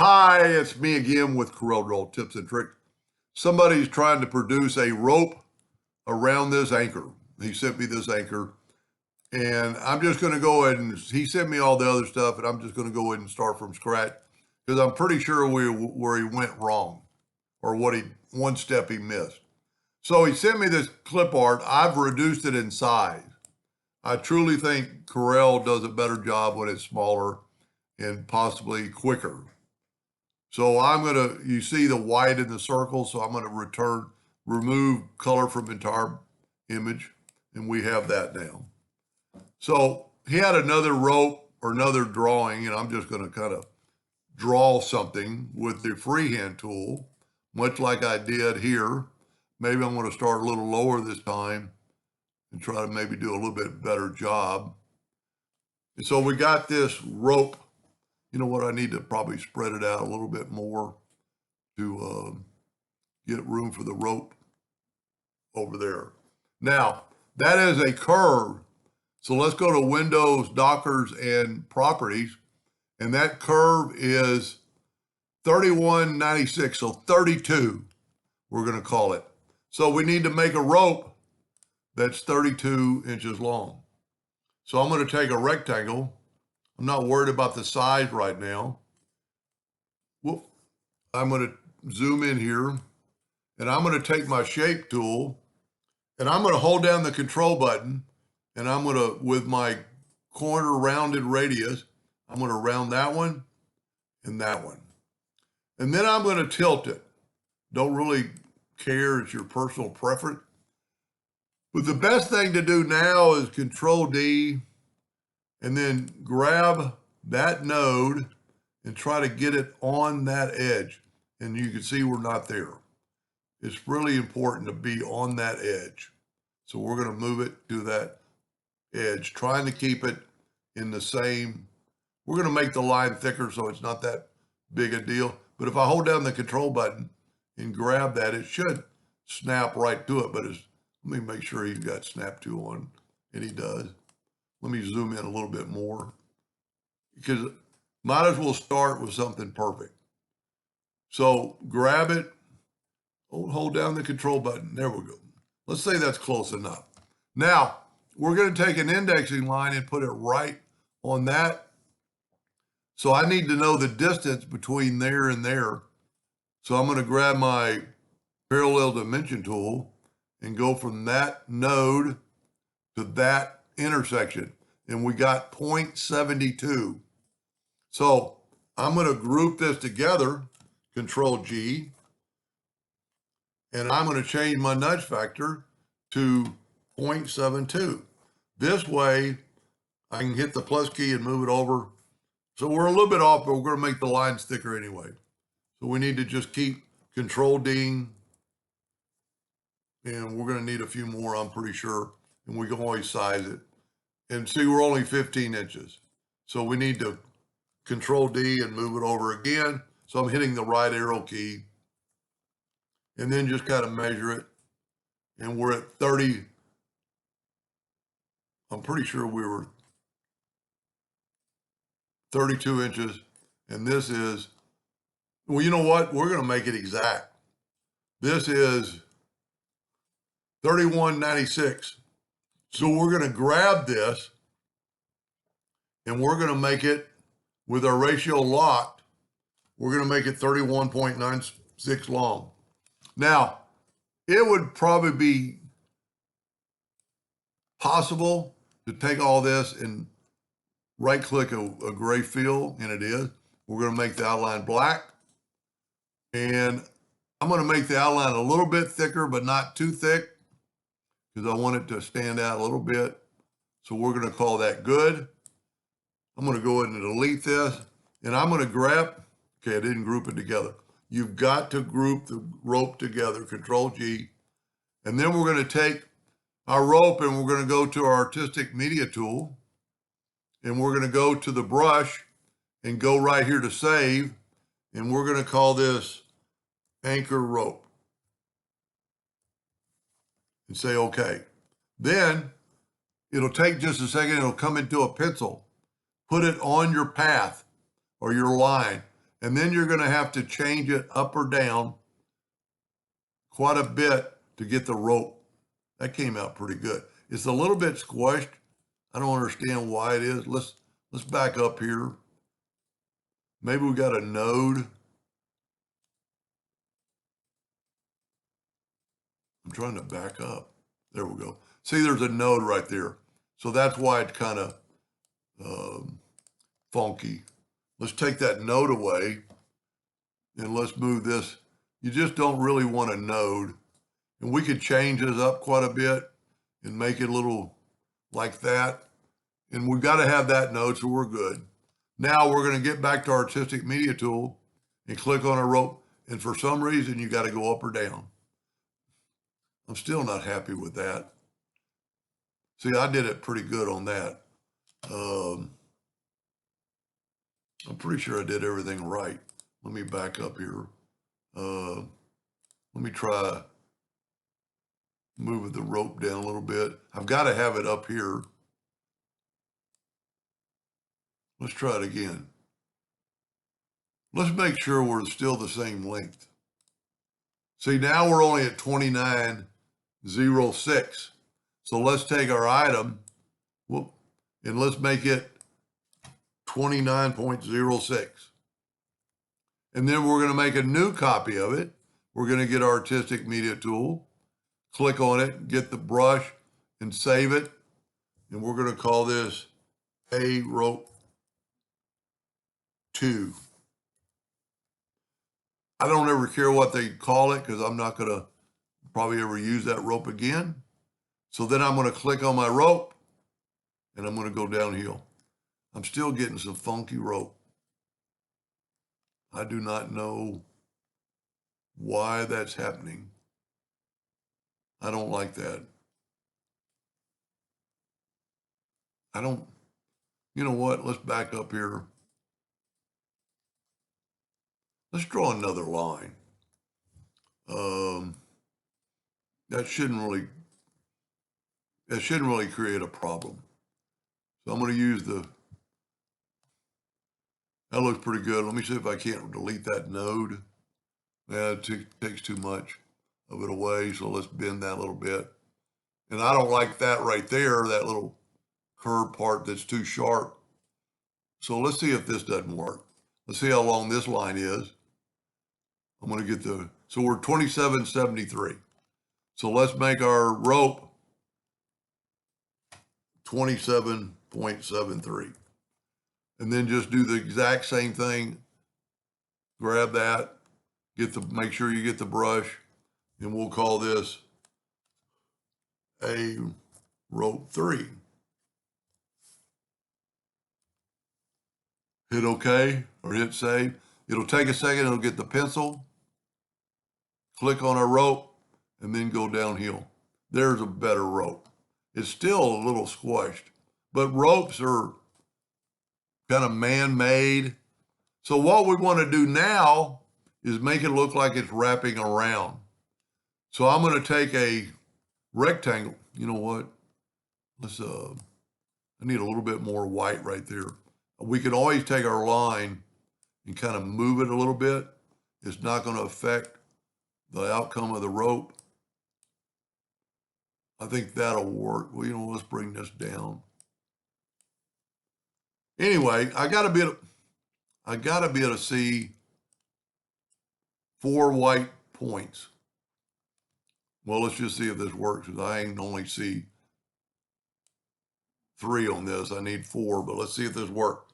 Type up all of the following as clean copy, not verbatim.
Hi, it's me again with Corel Draw Tips and Tricks. Somebody's trying to produce a rope around this anchor. He sent me this anchor, and I'm just going to go ahead and he sent me all the other stuff, and I'm just going to go ahead and start from scratch because I'm pretty sure where he went wrong or one step he missed. So he sent me this clip art. I've reduced it in size. I truly think Corel does a better job when it's smaller and possibly quicker. So you see the white in the circle, so I'm gonna remove color from entire image, and we have that now. So he had another rope or another drawing, and I'm just gonna kind of draw something with the freehand tool, much like I did here. Maybe I'm gonna start a little lower this time and try to maybe do a little bit better job. And so we got this rope. You know what, I need to probably spread it out a little bit more to get room for the rope over there. Now, that is a curve. So let's go to Windows, Dockers, and Properties. And that curve is 3196, so 32, we're going to call it. So we need to make a rope that's 32 inches long. So I'm going to take a rectangle. I'm not worried about the size right now. Well, I'm going to zoom in here, and I'm going to take my shape tool, and I'm going to hold down the control button, and I'm going to, with my corner rounded radius, I'm going to round that one and that one. And then I'm going to tilt it. Don't really care, it's your personal preference. But the best thing to do now is Control D, and then grab that node and try to get it on that edge. And you can see we're not there. It's really important to be on that edge. So we're going to move it to that edge, trying to keep it in the same. We're going to make the line thicker so it's not that big a deal. But if I hold down the control button and grab that, it should snap right to it. But let me make sure he's got snap to on, and he does. Let me zoom in a little bit more, because might as well start with something perfect. So grab it, hold down the control button. There we go. Let's say that's close enough. Now, we're going to take an indexing line and put it right on that. So I need to know the distance between there and there. So I'm going to grab my parallel dimension tool and go from that node to that intersection, and we got 0.72. So I'm going to group this together, Control G, and I'm going to change my nudge factor to 0.72. This way I can hit the plus key and move it over. So we're a little bit off, but we're going to make the lines thicker anyway. So we need to just keep Control D, and we're going to need a few more, I'm pretty sure, and we can always size it. And see, we're only 15 inches. So we need to Control D and move it over again. So I'm hitting the right arrow key, and then just kind of measure it. And we're at 30. I'm pretty sure we were 32 inches. And this is, well, you know what? We're going to make it exact. This is 3196. So we're going to grab this, and we're going to make it, with our ratio locked, we're going to make it 31.96 long. Now, it would probably be possible to take all this and right-click a gray fill, and it is. We're going to make the outline black, and I'm going to make the outline a little bit thicker, but not too thick, because I want it to stand out a little bit. So we're going to call that good. I'm going to go ahead and delete this, and I'm going to grab, okay, I didn't group it together. You've got to group the rope together, Control G. And then we're going to take our rope, and we're going to go to our artistic media tool, and we're going to go to the brush and go right here to save. And we're going to call this anchor rope and say, okay. Then it'll take just a second. It'll come into a pencil. Put it on your path or your line, And then you're going to have to change it up or down quite a bit to get the rope. That came out pretty good. It's a little bit squished. I don't understand why it is. Let's back up here. Maybe we got a node. I'm trying to back up. There we go. See, there's a node right there. So that's why it's kind of funky. Let's take that node away and let's move this. You just don't really want a node. And we could change this up quite a bit and make it a little like that. And we've got to have that node, so we're good. Now we're going to get back to our artistic media tool and click on a rope. And for some reason, you got to go up or down. I'm still not happy with that. See, I did it pretty good on that. I'm pretty sure I did everything right. Let me back up here. Let me try moving the rope down a little bit. I've got to have it up here. Let's try it again. Let's make sure we're still the same length. See, now we're only at 29.06. So let's take our item, and let's make it 29.06. And then we're going to make a new copy of it. We're going to get our artistic media tool, click on it, get the brush, and save it. And we're going to call this A rope 2. I don't ever care what they call it because I'm not going to probably ever use that rope again. So then I'm going to click on my rope and I'm going to go downhill. I'm still getting some funky rope. I do not know why that's happening. I don't like that. You know what? Let's back up here. Let's draw another line. That shouldn't really create a problem. So I'm going to use that looks pretty good. Let me see if I can't delete that node. Yeah, it takes too much of it away. So let's bend that a little bit. And I don't like that right there, that little curved part that's too sharp. So let's see if this doesn't work. Let's see how long this line is. I'm going to get so we're 27.73. So let's make our rope 27.73. And then just do the exact same thing. Grab that, make sure you get the brush, and we'll call this A rope 3. Hit OK or hit save. It'll take a second, it'll get the pencil, click on our rope, and then go downhill. There's a better rope. It's still a little squished, but ropes are kind of man-made. So what we want to do now is make it look like it's wrapping around. So I'm going to take a rectangle. You know what? I need a little bit more white right there. We can always take our line and kind of move it a little bit. It's not going to affect the outcome of the rope. I think that'll work. Well, let's bring this down. Anyway, I got to be able to see 4 white points. Well, let's just see if this works, because I can only see 3 on this. I need 4, but let's see if this works.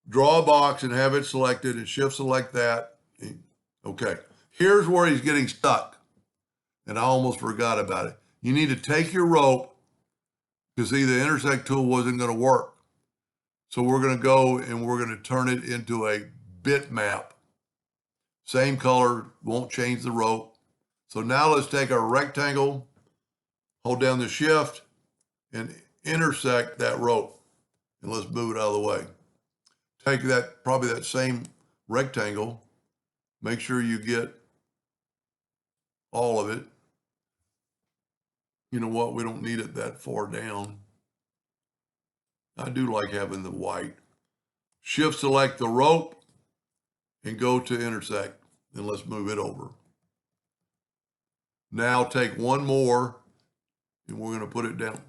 Draw a box and have it selected and shift select that. Okay, here's where he's getting stuck. And I almost forgot about it. You need to take your rope, because see, the intersect tool wasn't going to work. So we're going to go and we're going to turn it into a bitmap. Same color, won't change the rope. So now let's take our rectangle, hold down the shift, and intersect that rope. And let's move it out of the way. Take probably that same rectangle, make sure you get all of it. You know what? We don't need it that far down. I do like having the white. Shift select the rope and go to intersect, and let's move it over. Now take one more, and we're going to put it down.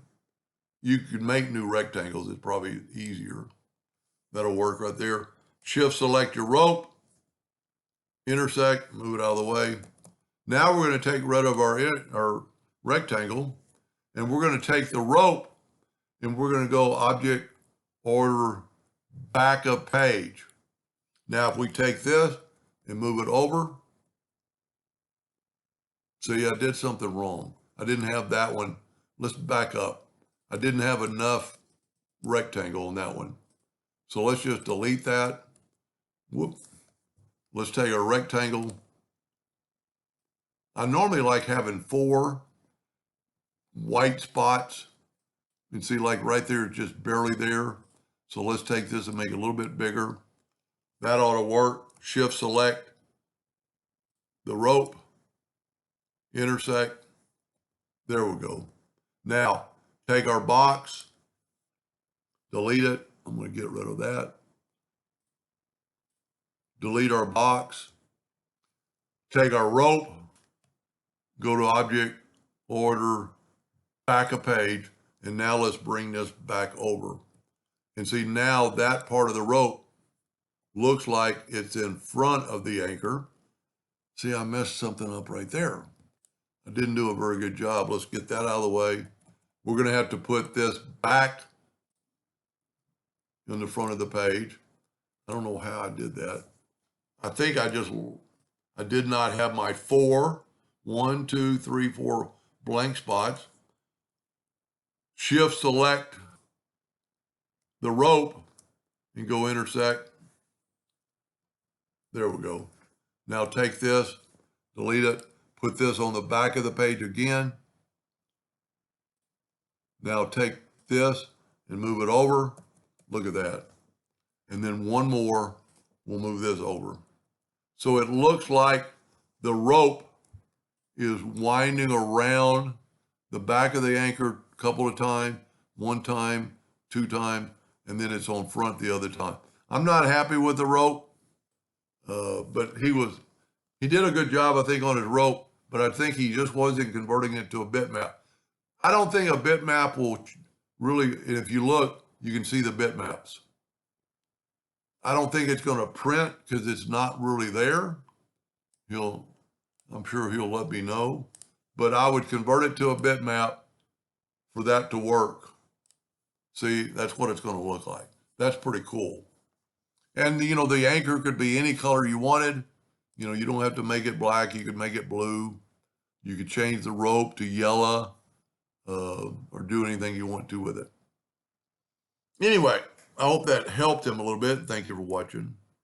You can make new rectangles. It's probably easier. That'll work right there. Shift select your rope, intersect, move it out of the way. Now we're going to take rid of our rectangle, and we're going to take the rope, and we're going to go object, order, backup page. Now if we take this and move it over, see, I did something wrong. I didn't have that one. Let's back up. I didn't have enough rectangle on that one. So let's just delete that. Whoop. Let's take our rectangle. I normally like having 4 white spots. You can see like right there, it's just barely there. So let's take this and make it a little bit bigger. That ought to work. Shift select the rope, intersect. There we go. Now take our box, delete it. I'm going to get rid of that. Delete our box. Take our rope, go to object, order, back a page, and now let's bring this back over. And see, now that part of the rope looks like it's in front of the anchor. See, I messed something up right there. I didn't do a very good job. Let's get that out of the way. We're going to have to put this back in the front of the page. I don't know how I did that. I think I did not have my 4 blank spots. Shift select the rope and go intersect. There we go. Now take this, delete it, put this on the back of the page again. Now take this and move it over. Look at that. And then one more, we'll move this over. So it looks like the rope is winding around the back of the anchor a couple of times, 1 time, 2 times, and then it's on front the other time. I'm not happy with the rope, but he did a good job, I think, on his rope, but I think he just wasn't converting it to a bitmap. I don't think a bitmap will really, if you look, you can see the bitmaps. I don't think it's going to print because it's not really there. I'm sure he'll let me know, but I would convert it to a bitmap for that to work. See, that's what it's going to look like. That's pretty cool. And, the anchor could be any color you wanted. You don't have to make it black. You could make it blue. You could change the rope to yellow or do anything you want to with it. Anyway, I hope that helped him a little bit. Thank you for watching.